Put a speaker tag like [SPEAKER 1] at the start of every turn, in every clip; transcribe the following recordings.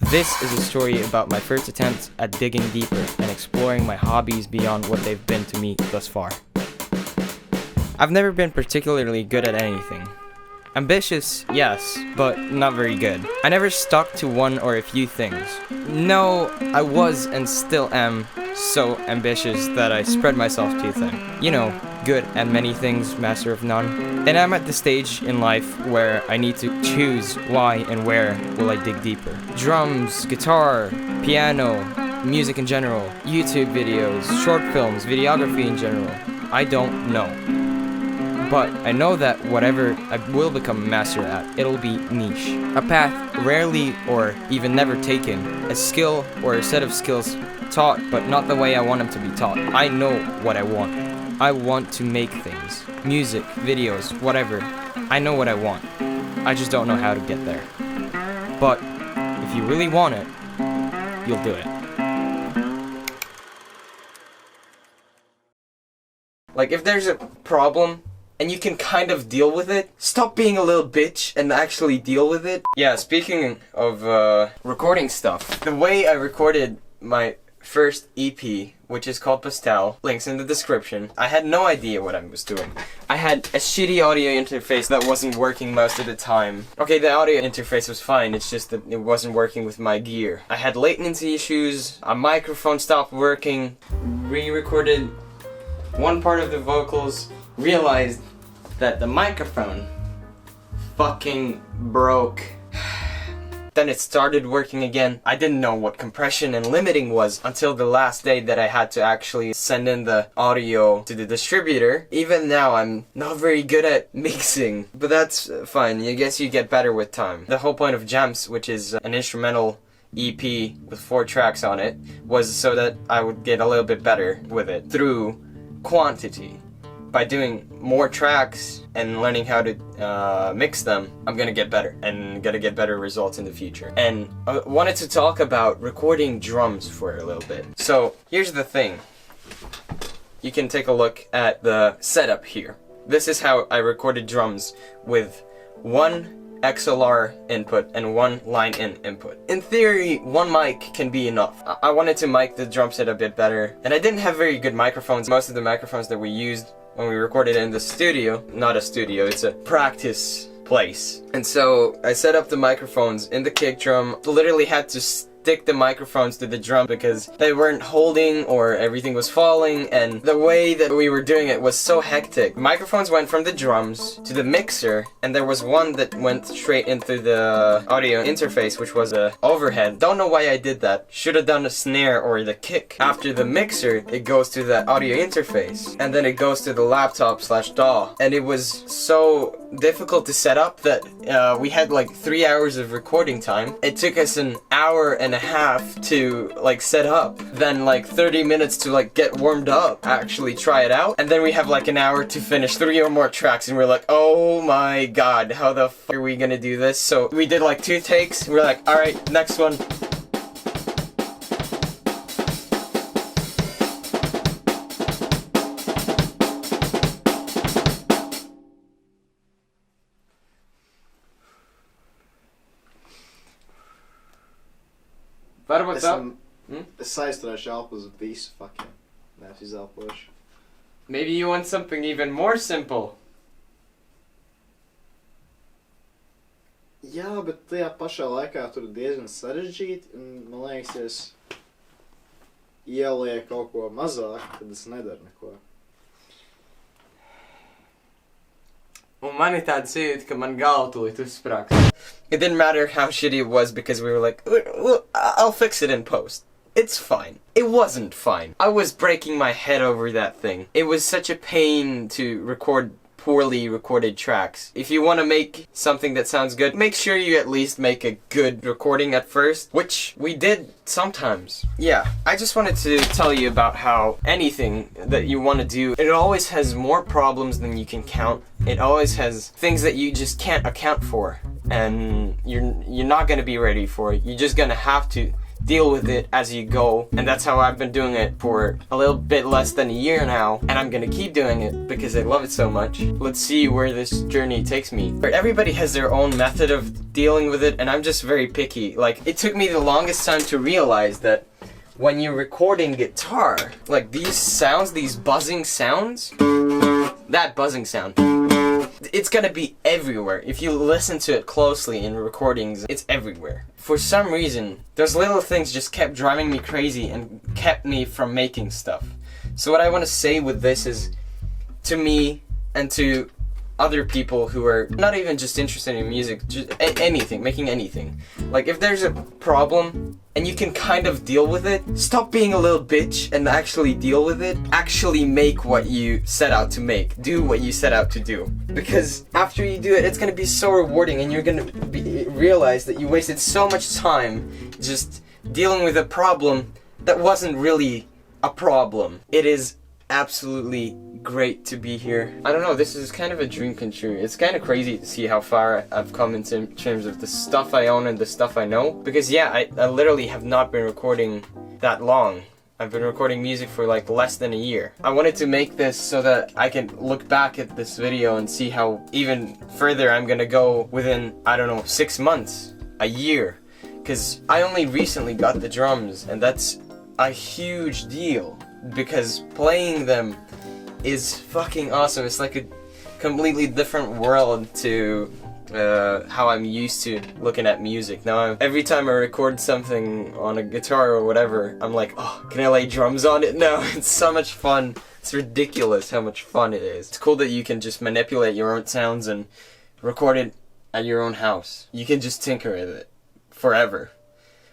[SPEAKER 1] This is a story about my first attempt at digging deeper and exploring my hobbies beyond what they've been to me thus far. I've never been particularly good at anything. Ambitious, yes, but not very good. I never stuck to one or a few things. No, I was and still am so ambitious that I spread myself too thin. You know, good at many things, master of none. And I'm at the stage in life where I need to choose why and where will I dig deeper. Drums, guitar, piano, music in general, YouTube videos, short films, videography in general. I don't know. But I know that whatever I will become a master at, it'll be niche. A path rarely or even never taken. A skill or a set of skills taught, but not the way I want them to be taught. I know what I want. I want to make things. Music, videos, whatever. I know what I want. I just don't know how to get there. But if you really want it, you'll do it. Like, if there's a problem and you can kind of deal with it, stop being a little bitch and actually deal with it. Yeah, speaking of recording stuff, the way I recorded my first EP, which is called Pastel, links in the description, I had no idea what I was doing. I had a shitty audio interface that wasn't working most of the time. Okay, the audio interface was fine, it's just that it wasn't working with my gear. I had latency issues, a microphone stopped working, re-recorded one part of the vocals, realized that the microphone fucking broke. Then it started working again. I didn't know what compression and limiting was until the last day that I had to actually send in the audio to the distributor. Even now I'm not very good at mixing, but that's fine. I guess you get better with time. The whole point of Jams, which is an instrumental EP with 4 tracks on it, was so that I would get a little bit better with it through quantity. By doing more tracks and learning how to mix them, I'm gonna get better and gonna get better results in the future. And I wanted to talk about recording drums for a little bit. So here's the thing. You can take a look at the setup here. This is how I recorded drums with one XLR input and one line in input. In theory, one mic can be enough. I wanted to mic the drum set a bit better, and I didn't have very good microphones. Most of the microphones that we used when we recorded in the studio, not a studio, it's a practice place. And so I set up the microphones in the kick drum, literally had to stick the microphones to the drum because they weren't holding or everything was falling, and the way that we were doing it was so hectic. Microphones went from the drums to the mixer, and there was one that went straight into the audio interface, which was a overhead. Don't know why I did that. Should have done a snare or the kick. After the mixer, it goes to the audio interface, and then it goes to the laptop/DAW. And it was so difficult to set up that we had like 3 hours of recording time. It took us an hour and a half to like set up, then like 30 minutes to like get warmed up, actually try it out, and then we have like an hour to finish 3 or more tracks, and we're like, oh my god, how the fuck are we gonna do this? So we did like 2 takes, and we're like, alright, next one.
[SPEAKER 2] Es aizturēšu elpu uz visu fucking. Nevis izelpošu.
[SPEAKER 1] Maybe you want something even more simple.
[SPEAKER 2] Jā, bet tajā pašā laikā tur diezgan sarežģīti, un man liekas, ja es ielieku kaut ko mazāk, tad es nedaru neko.
[SPEAKER 1] Un man ir tāda sajūta, ka man galva tūlīt uzsprāgs. It didn't matter how shitty it was because we were like, I'll fix it in post. It's fine. It wasn't fine. I was breaking my head over that thing. It was such a pain to record poorly recorded tracks. If you want to make something that sounds good, make sure you at least make a good recording at first, which we did sometimes. Yeah, I just wanted to tell you about how anything that you want to do, it always has more problems than you can count. It always has things that you just can't account for, and you're not going to be ready for it. You're just going to have to deal with it as you go. And that's how I've been doing it for a little bit less than a year now, and I'm gonna keep doing it because I love it so much. Let's see where this journey takes me. Everybody has their own method of dealing with it, and I'm just very picky. Like, it took me the longest time to realize that when you're recording guitar, like these sounds, these buzzing sounds, that buzzing sound, it's gonna be everywhere. If you listen to it closely in recordings, it's everywhere. For some reason, those little things just kept driving me crazy and kept me from making stuff. So what I want to say with this is, to me and to other people who are not even just interested in music, just anything, making anything. Like, if there's a problem and you can kind of deal with it, stop being a little bitch and actually deal with it. Actually make what you set out to make. Do what you set out to do. Because after you do it, it's gonna be so rewarding, and you're gonna realize that you wasted so much time just dealing with a problem that wasn't really a problem. It is absolutely great to be here. I don't know, this is kind of a dream come true. It's kind of crazy to see how far I've come in terms of the stuff I own and the stuff I know. Because yeah, I literally have not been recording that long. I've been recording music for like less than a year. I wanted to make this so that I can look back at this video and see how even further I'm gonna go within, I don't know, 6 months, a year. Because I only recently got the drums, and that's a huge deal. Because playing them is fucking awesome. It's like a completely different world to how I'm used to looking at music. Now, every time I record something on a guitar or whatever, I'm like, oh, can I lay drums on it? No, it's so much fun. It's ridiculous how much fun it is. It's cool that you can just manipulate your own sounds and record it at your own house. You can just tinker with it forever.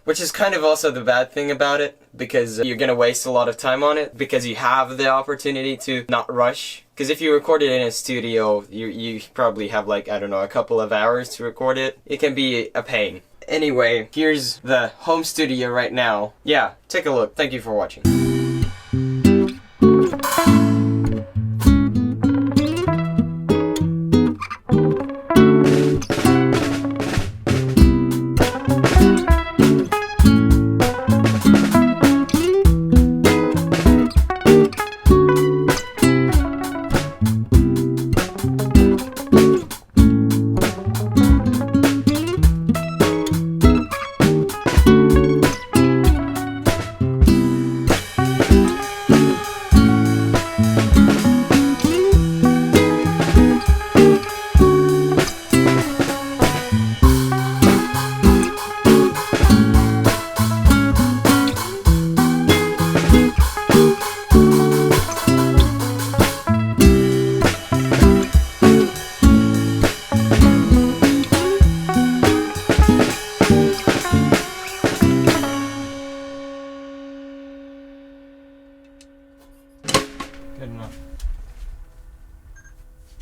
[SPEAKER 1] Which is kind of also the bad thing about it, because you're gonna waste a lot of time on it, because you have the opportunity to not rush. Because if you record it in a studio, you probably have like, I don't know, a couple of hours to record it. It can be a pain. Anyway, here's the home studio right now. Yeah, take a look. Thank you for watching. Good enough.